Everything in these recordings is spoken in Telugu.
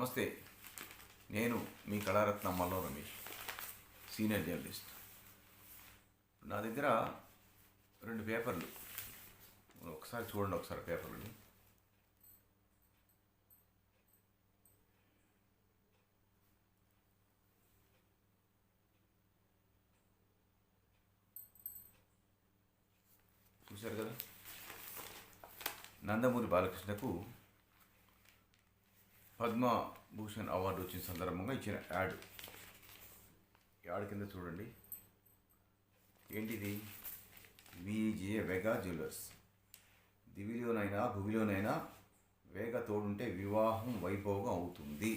నమస్తే. నేను మీ కళారత్న మల్లం రమేష్, సీనియర్ జర్నలిస్ట్. నా దగ్గర 2 పేపర్లు. ఒకసారి చూడండి, ఒకసారి పేపర్లని. చూశారు కదా, నందమూరి బాలకృష్ణకు పద్మభూషణ్ అవార్డు వచ్చిన సందర్భంగా ఇచ్చిన యాడ్ కింద చూడండి. ఏంటిది? VJ వెగా jewellers. దివిలోనైనా భువిలోనైనా వేగ తోడుంటే వివాహం వైభోగం అవుతుంది.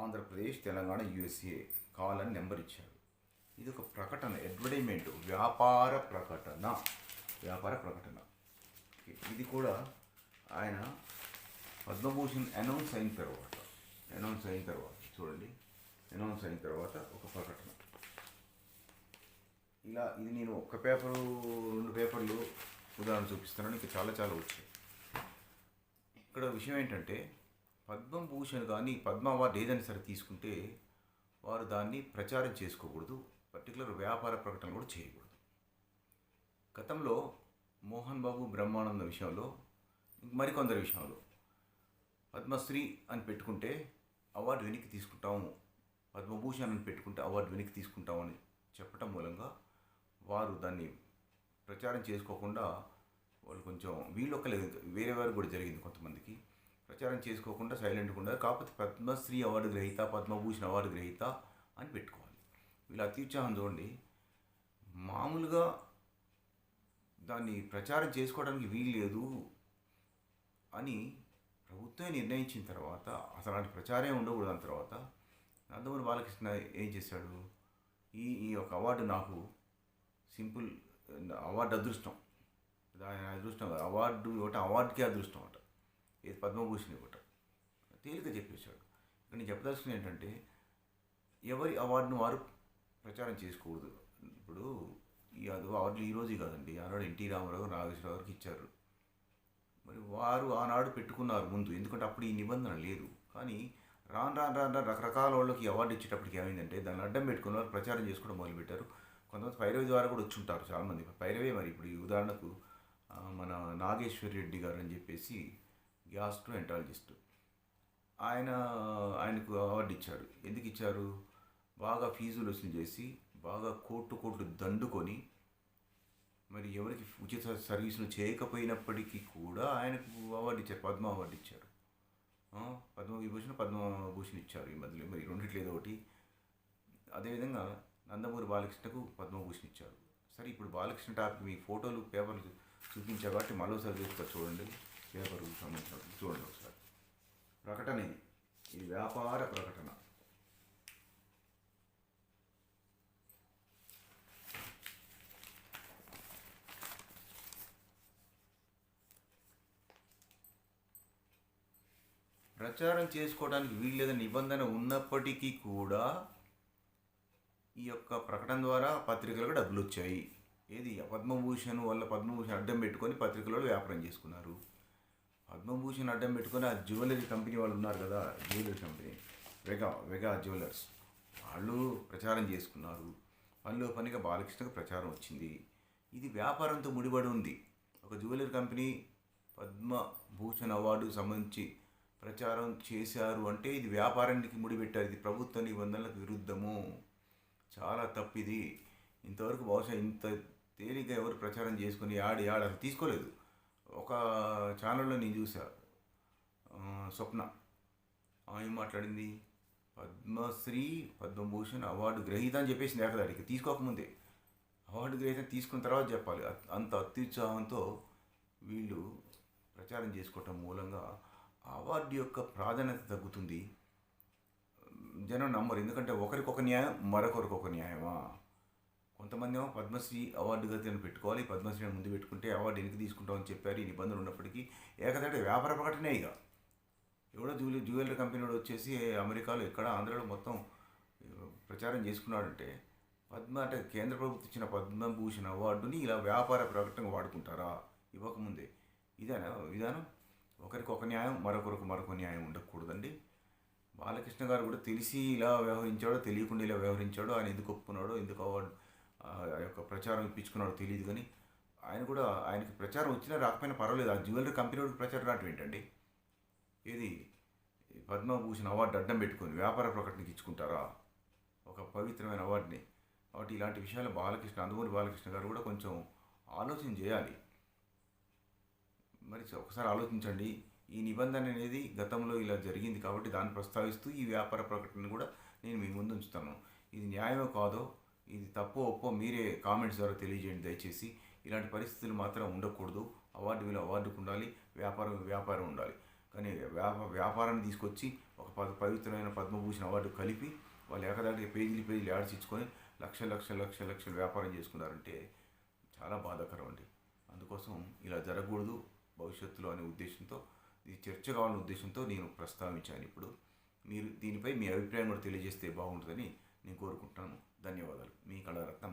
ఆంధ్రప్రదేశ్, తెలంగాణ, USA కావాలని నెంబర్ ఇచ్చారు. ఇది ఒక ప్రకటన, అడ్వర్టైజ్మెంట్, వ్యాపార ప్రకటన. ఇది కూడా ఆయన పద్మభూషణ్ అనౌన్స్ అయిన తర్వాత చూడండి, అనౌన్స్ అయిన తర్వాత ఒక ప్రకటన. ఇది నేను ఒక పేపరు 2 పేపర్లు ఉదాహరణ చూపిస్తున్నాను. ఇంకా చాలా వచ్చాయి. ఇక్కడ విషయం ఏంటంటే, పద్మభూషణ్ కానీ పద్మ అవార్డు ఏదైనా సరే తీసుకుంటే వారు దాన్ని ప్రచారం చేసుకోకూడదు. పర్టికులర్ వ్యాపార ప్రకటన కూడా చేయకూడదు. గతంలో మోహన్ బాబు, బ్రహ్మానంద విషయంలో, మరికొందరి విషయంలో పద్మశ్రీ అని పెట్టుకుంటే అవార్డు వెనక్కి తీసుకుంటాము, పద్మభూషణ్ అని పెట్టుకుంటే అవార్డు వెనక్కి తీసుకుంటామని చెప్పటం మూలంగా వారు దాన్ని ప్రచారం చేసుకోకుండా, వాళ్ళు కొంచెం వీళ్ళొక్కలేదు, వేరే వారు కూడా జరిగింది, కొంతమందికి ప్రచారం చేసుకోకుండా సైలెంట్గా ఉన్నారు. కాకపోతే పద్మశ్రీ అవార్డు గ్రహీత, పద్మభూషణ్ అవార్డు గ్రహీత అని పెట్టుకోవాలి. వీళ్ళ అత్యుత్సాహం చూడండి. మామూలుగా దాన్ని ప్రచారం చేసుకోవడానికి వీలు లేదు అని ప్రభుత్వమే నిర్ణయించిన తర్వాత, అసలు అలాంటి ప్రచారం ఉండకూడదు. దాని తర్వాత నందమూరి బాలకృష్ణ ఏం చేశాడు? ఈ ఒక అవార్డు నాకు సింపుల్ అవార్డు అదృష్టం, దాని అదృష్టం కాదు, అవార్డు ఇవ్వటం అవార్డుకే అదృష్టం అట, ఏది పద్మభూషణ్ ఇవ్వటం తేలిక చెప్పేశాడు. ఇక్కడ నేను చెప్పదలుచుకుని ఏంటంటే, ఎవరి అవార్డును వారు ప్రచారం చేసుకోకూడదు. ఇప్పుడు ఈ అవార్డులు ఈరోజు కాదండి, ఆనాడు ఎన్టీ రామారావు, నాగేశ్వరరావు గారికి ఇచ్చారు. మరి వారు ఆనాడు పెట్టుకున్నారు ముందు, ఎందుకంటే అప్పుడు ఈ నిబంధన లేదు. కానీ రాను రకరకాల వాళ్ళకి అవార్డు ఇచ్చేటప్పటికి ఏమైందంటే, దాన్ని అడ్డం పెట్టుకున్న వాళ్ళు ప్రచారం చేసుకోవడం మొదలుపెట్టారు. కొంతమంది పైరవి ద్వారా కూడా వచ్చి ఉంటారు చాలామంది. పైరవే. మరి ఇప్పుడు ఈ ఉదాహరణకు మన నాగేశ్వర్ రెడ్డి గారు అని చెప్పేసి గ్యాస్ట్రో ఎంటాలజిస్ట్, ఆయనకు అవార్డు ఇచ్చారు. ఎందుకు ఇచ్చారు? బాగా ఫీజులు వసూలు చేసి, బాగా కోట్లు దండుకొని, మరి ఎవరికి ఉచిత సర్వీసులు చేయకపోయినప్పటికీ కూడా ఆయనకు అవార్డు ఇచ్చారు, పద్మ అవార్డు ఇచ్చారు. పద్మభూషణ్ ఇచ్చారు ఈ మధ్యలో, మరి రెండిట్లో ఏదో ఒకటి. అదేవిధంగా నందమూరి బాలకృష్ణకు పద్మభూషణ్ ఇచ్చారు. సరే, ఇప్పుడు బాలకృష్ణ టాపిక్ మీ ఫోటోలు, పేపర్లు చూపించా కాబట్టి మరోసారి చూస్తారు. చూడండి, పేపర్ సంబంధించిన చూడండి ఒకసారి. ప్రకటన ఇది వ్యాపార ప్రకటన. ప్రచారం చేసుకోవడానికి వీల్లేదని నిబంధన ఉన్నప్పటికీ కూడా ఈ యొక్క ప్రకటన ద్వారా పత్రికలకు డబ్బులు వచ్చాయి. ఏది? పద్మభూషణ్ వల్ల పద్మభూషణ్ అడ్డం పెట్టుకొని పత్రికలలో వ్యాపారం చేసుకున్నారు. పద్మభూషణ్ అడ్డం పెట్టుకొని ఆ జ్యువెలరీ కంపెనీ వాళ్ళు ఉన్నారు కదా, జ్యువెలరీ కంపెనీ వెగా జ్యువెలర్స్, వాళ్ళు ప్రచారం చేసుకున్నారు. పనిలో పనిగా బాలకృష్ణకు ప్రచారం వచ్చింది. ఇది వ్యాపారంతో ముడిపడి ఉంది. ఒక జ్యువెలరీ కంపెనీ పద్మభూషణ్ అవార్డుకు సంబంధించి ప్రచారం చేశారు అంటే ఇది వ్యాపారానికి ముడిపెట్టారు. ఇది ప్రభుత్వ నిబంధనలకు విరుద్ధము, చాలా తప్పిది. ఇంతవరకు బహుశా ఇంత తేలిగ్గా ఎవరు ప్రచారం చేసుకుని యాడ్ అసలు తీసుకోలేదు. ఒక ఛానల్లో నేను చూసా, స్వప్న ఏం మాట్లాడింది, పద్మశ్రీ పద్మభూషణ్ అవార్డు గ్రహీత అని చెప్పేసింది. ఏకదాడికి తీసుకోకముందే అవార్డు గ్రహీత తీసుకున్న తర్వాత చెప్పాలి. అంత అత్యుత్సాహంతో వీళ్ళు ప్రచారం చేసుకోవటం మూలంగా అవార్డు యొక్క ప్రాధాన్యత తగ్గుతుంది. జనం నమ్మరు. ఎందుకంటే ఒకరికొక న్యాయం, మరొకరికి ఒక న్యాయమా? కొంతమంది ఏమో పద్మశ్రీ అవార్డు గతిని పెట్టుకోవాలి, పద్మశ్రీని ముందు పెట్టుకుంటే అవార్డు వెనక్కి తీసుకుంటామని చెప్పారు. ఈ నిబంధనలు ఉన్నప్పటికీ ఏకదాటి వ్యాపార ప్రకటనే. ఇక ఎవడో జ్యువెలరీ కంపెనీ వాడు వచ్చేసి అమెరికాలో ఎక్కడ ఆంధ్రాలో మొత్తం ప్రచారం చేసుకున్నాడంటే, అంటే కేంద్ర ప్రభుత్వం ఇచ్చిన పద్మభూషణ్ అవార్డుని ఇలా వ్యాపార ప్రకటనగా వాడుకుంటారా? ఇవ్వకముందే. ఇదేనా విధానం? ఒకరికి ఒక న్యాయం, మరొకరికి మరొక న్యాయం ఉండకూడదండి. బాలకృష్ణ గారు కూడా తెలిసి ఇలా వ్యవహరించాడో, తెలియకుండా ఇలా వ్యవహరించాడో, ఆయన ఎందుకు ఒప్పుకున్నాడో, ఎందుకు అవార్డు ఆ యొక్క ప్రచారం ఇప్పించుకున్నాడో తెలియదు కానీ ఆయన కూడా, ఆయనకి ప్రచారం వచ్చినా రాకపోయినా పర్వాలేదు. ఆ జ్యువెలరీ కంపెనీ వాడికి ప్రచారం రావటం ఏంటండి? ఏది పద్మభూషణ్ అవార్డు అడ్డం పెట్టుకొని వ్యాపార ప్రకటనకి ఇచ్చుకుంటారా ఒక పవిత్రమైన అవార్డుని? కాబట్టి ఇలాంటి విషయాలు నందమూరి బాలకృష్ణ గారు కూడా కొంచెం ఆలోచన చేయాలి. మరి ఒకసారి ఆలోచించండి. ఈ నిబంధన అనేది గతంలో ఇలా జరిగింది కాబట్టి దాన్ని ప్రస్తావిస్తూ ఈ వ్యాపార ప్రకటన కూడా నేను మీ ముందు ఉంచుతాను. ఇది న్యాయమో కాదో, ఇది తప్పో ఒప్పో మీరే కామెంట్స్ ద్వారా తెలియజేయండి దయచేసి. ఇలాంటి పరిస్థితులు మాత్రం ఉండకూడదు. అవార్డు విలువ అవార్డుకు ఉండాలి, వ్యాపారం ఉండాలి. కానీ వ్యాపారాన్ని తీసుకొచ్చి ఒక పవిత్రమైన పద్మభూషణ్ అవార్డు కలిపి వాళ్ళు ఏకదాటి పేజీలు యాడ్స్ ఇచ్చుకొని లక్షలు వ్యాపారం చేసుకున్నారంటే చాలా బాధాకరం అండి. అందుకోసం ఇలా జరగకూడదు భవిష్యత్తులో అనే ఉద్దేశంతో, ఇది చర్చ కావాలనే ఉద్దేశంతో నేను ప్రస్తావించాను. ఇప్పుడు మీరు దీనిపై మీ అభిప్రాయం కూడా తెలియజేస్తే బాగుంటుందని నేను కోరుకుంటున్నాను. ధన్యవాదాలు. మీ కళారత్న